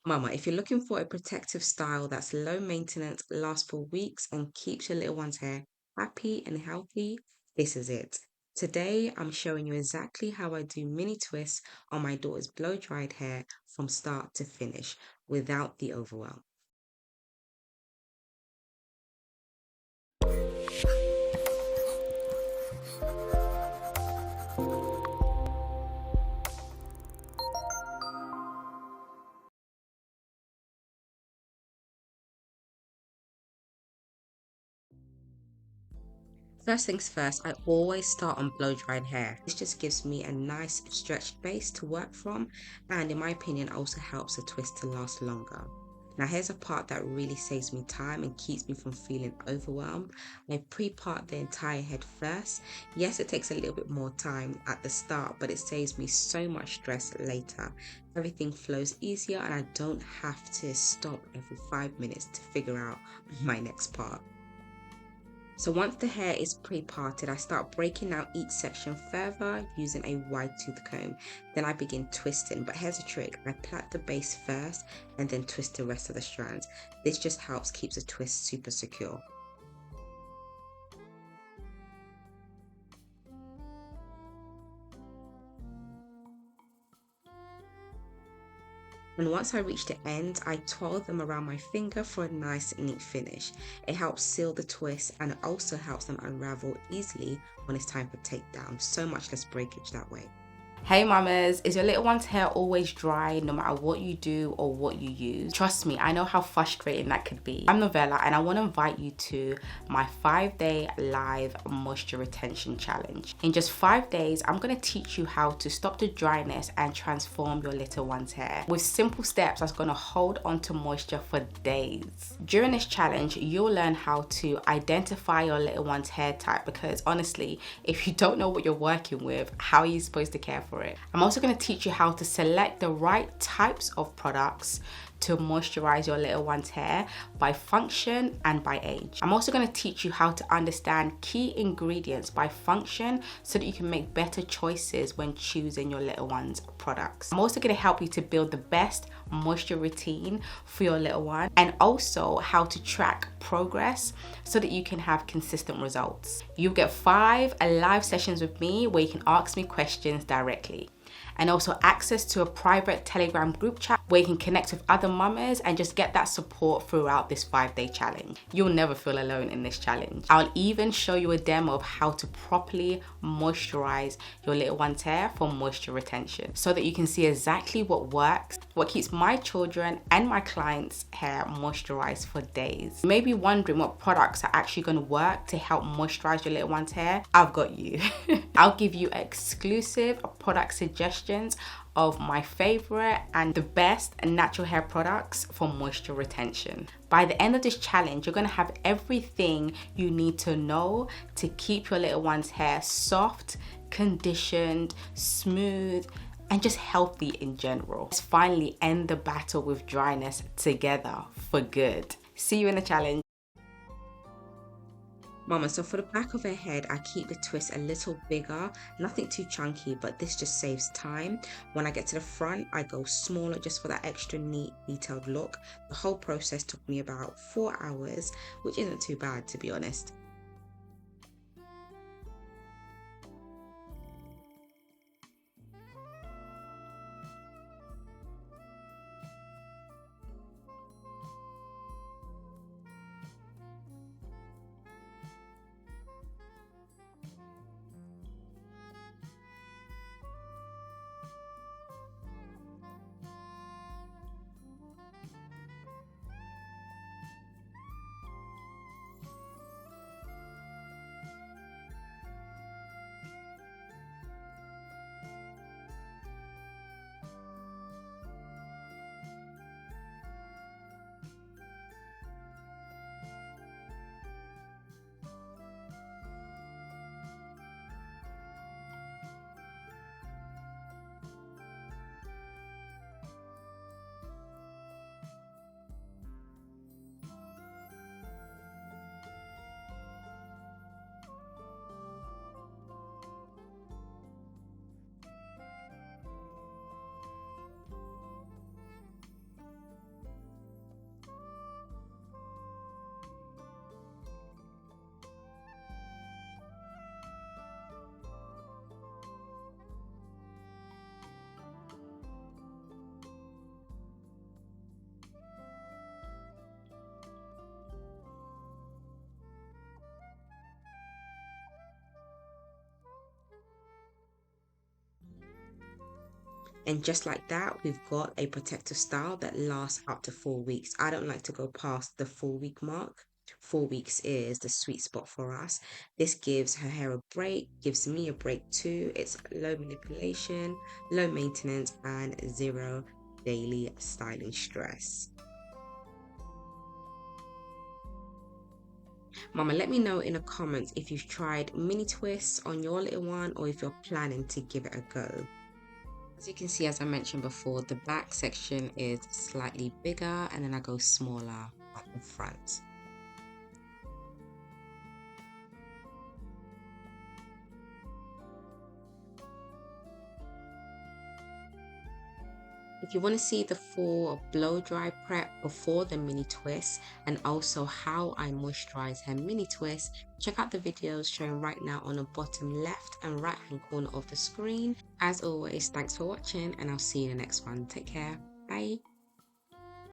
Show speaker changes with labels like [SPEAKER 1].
[SPEAKER 1] Mama, if you're looking for a protective style that's low maintenance, lasts for weeks, and keeps your little one's hair happy and healthy, this is it. Today, I'm showing you exactly how I do mini twists on my daughter's blow dried hair from start to finish without the overwhelm. First things first, I always start on blow dried hair. This just gives me a nice stretched base to work from, and in my opinion, also helps the twist to last longer. Now, here's a part that really saves me time and keeps me from feeling overwhelmed. I pre-part the entire head first. Yes, it takes a little bit more time at the start, but it saves me so much stress later. Everything flows easier, and I don't have to stop every 5 minutes to figure out my next part. So once the hair is pre-parted, I start breaking out each section further using a wide tooth comb. Then I begin twisting, but here's a trick. I plait the base first and then twist the rest of the strands. This just helps keep the twist super secure. And once I reach the end, I twirl them around my finger for a nice neat finish. It helps seal the twist and it also helps them unravel easily when it's time for takedown. So much less breakage that way. Hey mamas, is your little one's hair always dry no matter what you do or what you use? Trust me, I know how frustrating that could be. I'm Novella and I want to invite you to my 5-day live moisture retention challenge. In just 5 days, I'm going to teach you how to stop the dryness and transform your little one's hair with simple steps that's going to hold on to moisture for days. During this challenge, you'll learn how to identify your little one's hair type because honestly, if you don't know what you're working with, how are you supposed to care for it? I'm also going to teach you how to select the right types of products to moisturize your little one's hair by function and by age. I'm also going to teach you how to understand key ingredients by function so that you can make better choices when choosing your little one's products. I'm also going to help you to build the best moisture routine for your little one and also how to track progress so that you can have consistent results. You'll get 5 live sessions with me where you can ask me questions directly, and also access to a private Telegram group chat where you can connect with other mamas and just get that support throughout this 5-day challenge. You'll never feel alone in this challenge. I'll even show you a demo of how to properly moisturize your little one's hair for moisture retention so that you can see exactly what works, what keeps my children and my clients' hair moisturized for days. You may be wondering what products are actually going to work to help moisturize your little one's hair. I've got you. I'll give you exclusive product suggestions of my favorite and the best natural hair products for moisture retention. By the end of this challenge, you're going to have everything you need to know to keep your little one's hair soft, conditioned, smooth, and just healthy in general. Let's finally end the battle with dryness together for good. See you in the challenge. Mama, so for the back of her head, I keep the twist a little bigger, nothing too chunky, but this just saves time. When I get to the front, I go smaller just for that extra neat, detailed look. The whole process took me about 4 hours, which isn't too bad to be honest. And just like that, we've got a protective style that lasts up to 4 weeks. I don't like to go past the 4 week mark. 4 weeks is the sweet spot for us. This gives her hair a break, gives me a break too. It's low manipulation, low maintenance, and zero daily styling stress. Mama, let me know in the comments if you've tried mini twists on your little one or if you're planning to give it a go. As you can see, as I mentioned before, the back section is slightly bigger and then I go smaller at the front. If you want to see the full blow dry prep before the mini twist and also how I moisturize her mini twist, check out the videos showing right now on the bottom left and right hand corner of the screen. As always, thanks for watching and I'll see you in the next one. Take care. Bye.